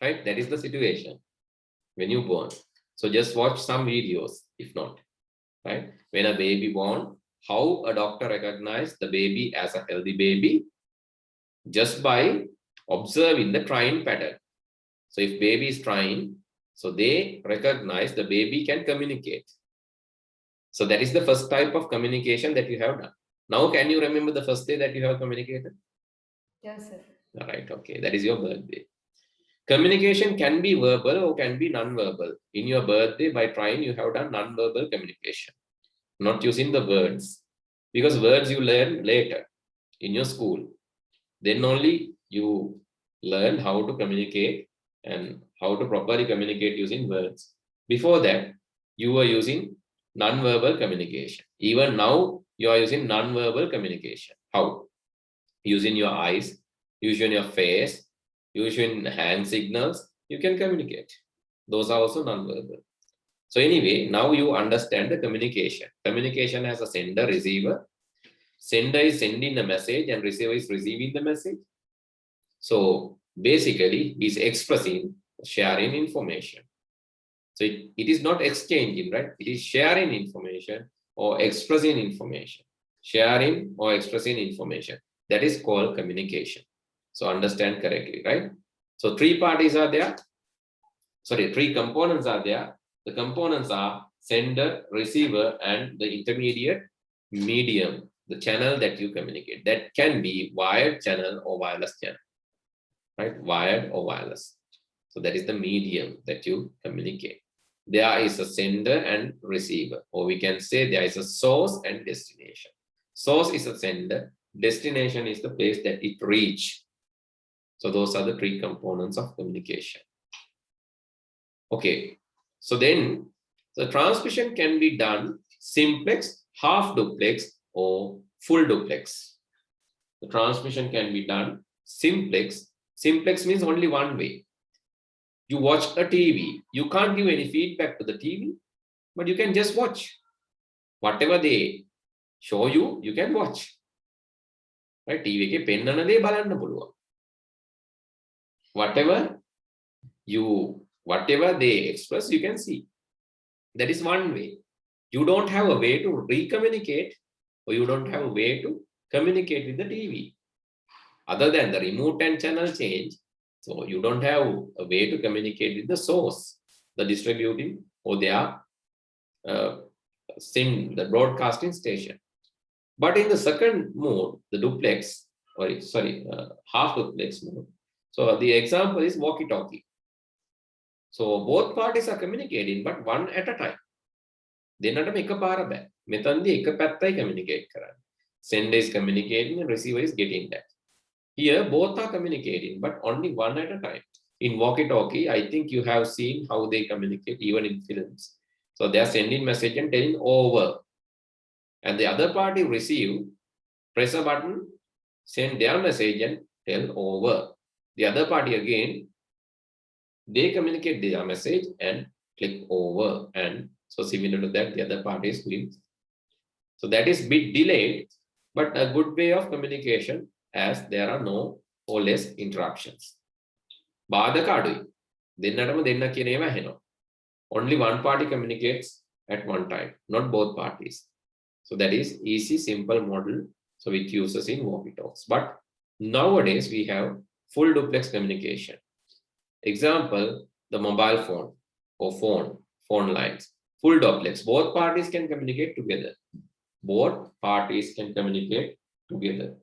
Right? That is the situation when you born. So just watch some videos, if not. Right? When a baby born, how a doctor recognizes the baby as a healthy baby? Just by observing the trying pattern. So if baby is trying, so they recognize the baby can communicate. So that is the first type of communication that you have done. Now, can you remember the first day that you have communicated? Yes, sir. All right, okay, that is your birthday. Communication can be verbal or can be non-verbal. In your birthday, by trying, you have done non-verbal communication, not using the words, because words you learn later in your school. Then only you learn how to communicate and how to properly communicate using words. Before that, you were using non-verbal communication. Even now, you are using non-verbal communication. How? Using your eyes, using your face, using hand signals, you can communicate. Those are also non-verbal. So anyway, now you understand the communication. Communication has a sender, receiver. Sender is sending the message and receiver is receiving the message. So basically, he's expressing, sharing information. So it is not exchanging, right? It is sharing information or expressing information. Sharing or expressing information. That is called communication. So understand correctly, right? So three parties are there. Sorry, three components are there. The components are sender, receiver, and the intermediate medium, the channel that you communicate. That can be wired channel or wireless channel, right? Wired or wireless. So that is the medium that you communicate. There is a sender and receiver, or we can say there is a source and destination. Source is a sender, destination is the place that it reach. So those are the three components of communication. Okay, so then the transmission can be done simplex, half duplex, or full duplex. The transmission can be done simplex. Simplex means only one way. You watch a TV, you can't give any feedback to the TV, but you can just watch. Whatever they show you, you can watch. Right? TV ke pennana de balanna puluwa. Whatever they express, you can see. That is one way. You don't have a way to re-communicate, or you don't have a way to communicate with the TV. Other than the remote and channel change, so you don't have a way to communicate with the source, the distributing, or their the broadcasting station. But in the second mode, the duplex, or sorry, half duplex mode. So the example is walkie-talkie. So both parties are communicating, but one at a time. දෙන්නටම එකපාර බෑ. මෙතනදී එක පැත්තයි communicate කරන්නේ. Sender is communicating and receiver is getting that. Here both are communicating, but only one at a time. In walkie-talkie, I think you have seen how they communicate even in films. So they are sending message and telling over, and the other party receive, press a button, send their message and tell over. The other party again, they communicate their message and click over, and so similar to that, the other party is doing. So that is bit delayed, but a good way of communication as there are no or less interruptions. බාධක අඩුයි. දෙන්නටම දෙන්න කියන ඒවා ඇහෙනවා. Only one party communicates at one time, not both parties. So that is easy, simple model. So it uses in walkie-talkies. But nowadays we have full duplex communication. Example, the mobile phone or phone lines. Full duplex. Both parties can communicate together. Both parties can communicate together.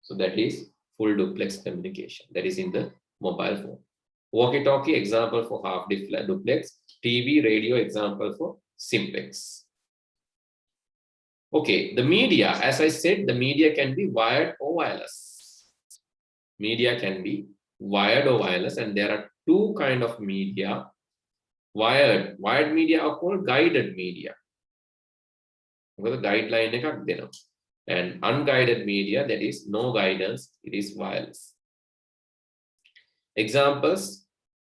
So that is full duplex communication. That is in the mobile phone. Walkie-talkie example for half duplex. TV, radio example for simplex. Okay, the media, as I said, the media can be wired or wireless. Media can be wired or wireless, and there are two kinds of media. Wired media are called guided media. With a guideline එකක් දෙනවා. And unguided media, that is no guidance, it is wireless. Examples,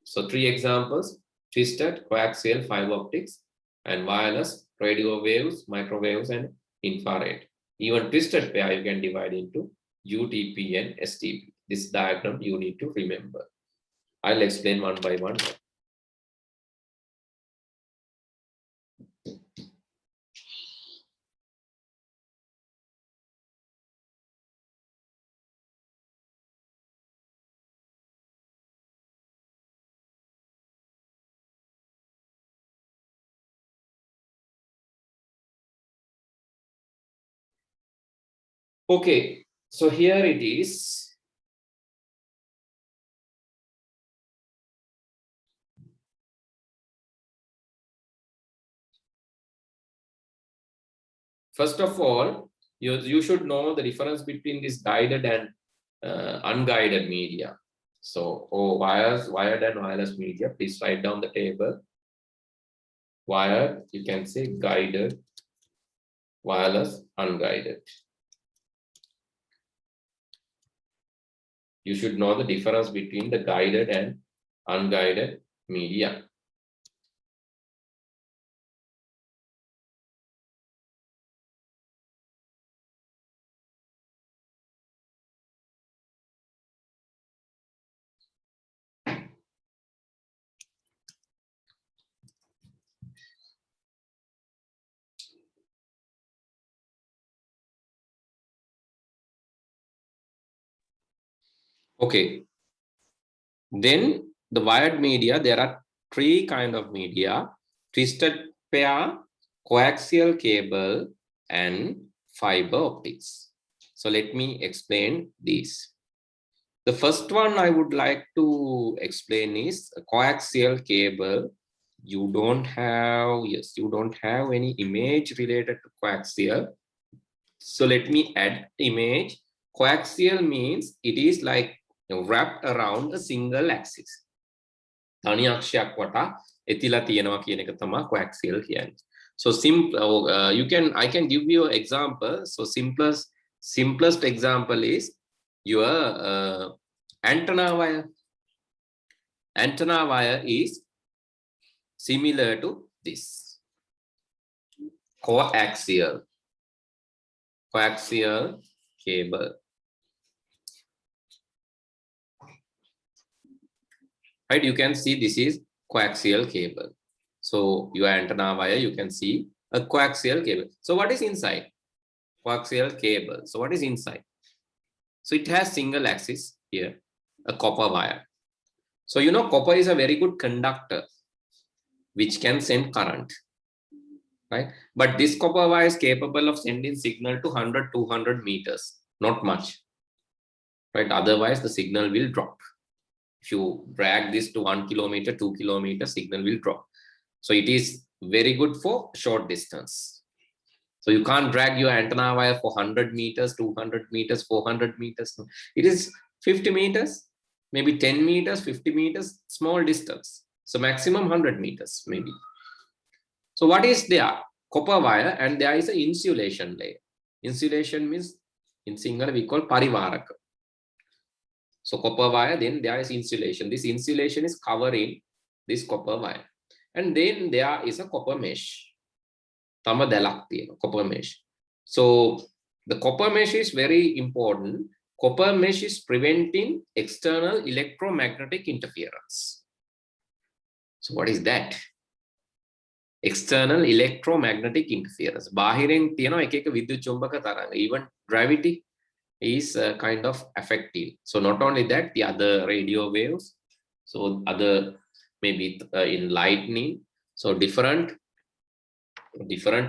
so 3 examples: twisted, coaxial, fiber optics, and wireless, radio waves, microwaves, and infrared. Even twisted pair you can divide into UTP and STP. This diagram you need to remember. I'll explain one by one. Okay, so here it is. First of all, you should know the difference between this guided and unguided media. So, wired and wireless media, please write down the table. Wired, you can say guided, wireless, unguided. You should know the difference between the guided and unguided media. Okay, then the wired media, there are 3 kinds of media: twisted pair, coaxial cable, and fiber optics. So let me explain these. The first one I would like to explain is a coaxial cable. You don't have any image related to coaxial. So let me add image. Coaxial means it is like wrapped around a single axis. තනි අක්ෂයක් වටා එතිලා තියෙනවා කියන එක තමයි coaxial කියන්නේ. So I can give you an example. So simplest example is your antenna wire. Antenna wire is similar to this. Coaxial cable. Right, you can see this is coaxial cable. So your antenna wire, you can see a coaxial cable. So what is inside? Coaxial cable. So what is inside? So it has single axis here, a copper wire. So you know copper is a very good conductor which can send current, right? But this copper wire is capable of sending signal to 100-200 meters, not much, right? Otherwise the signal will drop. If you drag this to 1 kilometer, 2 kilometers, signal will drop. So it is very good for short distance. So you can't drag your antenna wire for 100 meters, 200 meters, 400 meters. It is 50 meters, maybe 10 meters, 50 meters, small distance. So maximum 100 meters, maybe. So what is there? Copper wire, and there is an insulation layer. Insulation means in Sinhala we call parivaraka. So copper wire, then there is insulation. This insulation is covering this copper wire. And then there is a copper mesh. Copper mesh. So the copper mesh is very important. Copper mesh is preventing external electromagnetic interference. So what is that? External electromagnetic interference. Bahiren tiyena එක එක විද්‍යුත් චුම්බක තරංග. Even gravity is kind of affected. So not only that, the other radio waves, so other maybe in lightning, so different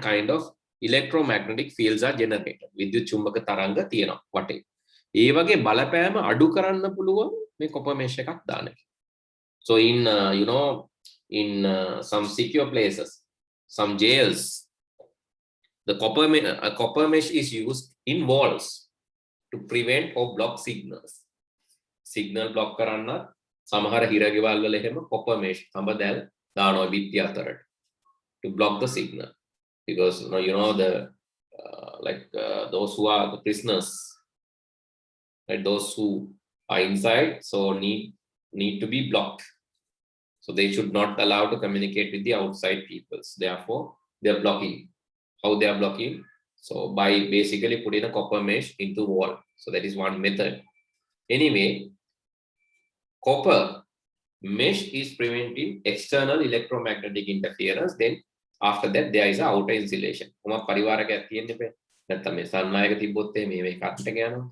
kind of electromagnetic fields are generated. විද්‍යුත් චුම්බක තරංග තියෙනවා වටේ. ඒ වගේ බලපෑම අඩු කරන්න පුළුවන් මේ copper mesh එකක් දාන එක. So in in some secure places, some jails, the copper mesh is used in walls to prevent or block signals. Signal block කරන්න සමහර හිරගෙවල් වල එහෙම copper mesh තඹ දැල් දානවා බිත්ති අතරට to block the signal, because the those who are the prisoners, right, those who are inside, so need to be blocked. So they should not allow to communicate with the outside peoples. Therefore, they are blocking. How they are blocking? So by basically putting a copper mesh into wall. So that is one method. Anyway, copper mesh is preventing external electromagnetic interference. Then after that, there is a outer insulation. Uma parivarakak tiyenne pe. Naththam me sannayaka tibbot me me katta gayana.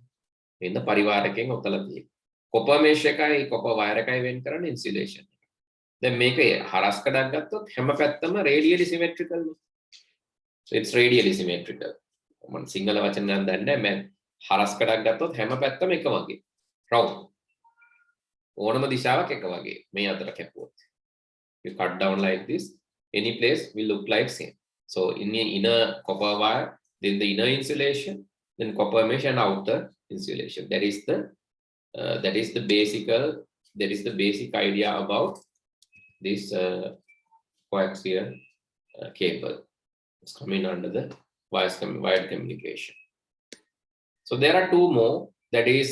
Menna parivarakaken otala tiye. Copper mesh ekai copper wire ekai wen karana insulation. Then මේක හරස් කඩක් ගත්තොත් හැම පැත්තම radially symmetrical. So it's radially symmetrical. මම සිංහල වචන නම් දන්නේ නැහැ. මම හරස් කඩක් ගත්තොත් හැම පැත්තම එක වගේ. round. ඕනම දිශාවක් එක වගේ. මේ අතර කැපුවොත්. You cut down like this, any place will look like same. So in the inner copper wire, then the inner insulation, then copper mesh and outer insulation. That is the basic idea about this coaxial cable. It's coming under the wired communication. So there are two more, that is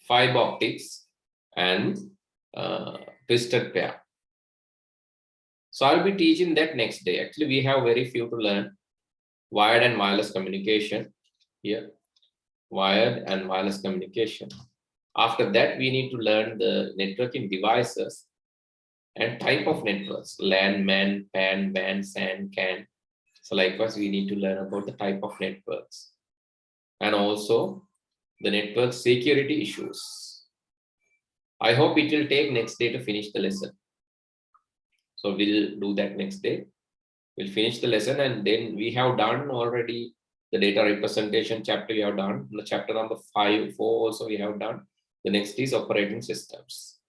fiber optics and twisted pair. So I'll be teaching that next day. Actually, we have very few to learn. Wired and wireless communication here. Wired and wireless communication. After that, we need to learn the networking devices and type of networks: LAN, MAN, PAN, WAN, SAN, CAN. So likewise, we need to learn about the type of networks and also the network security issues. I hope it will take next day to finish the lesson. So we'll do that next day. We'll finish the lesson, and then we have done already the data representation chapter. We have done the chapter number 4 also we have done. The next is operating systems.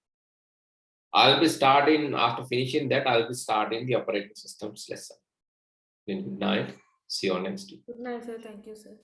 I'll be starting, after finishing that, I'll be starting the operating systems lesson. Then good night. See you on next week. Good night, sir. Thank you, sir.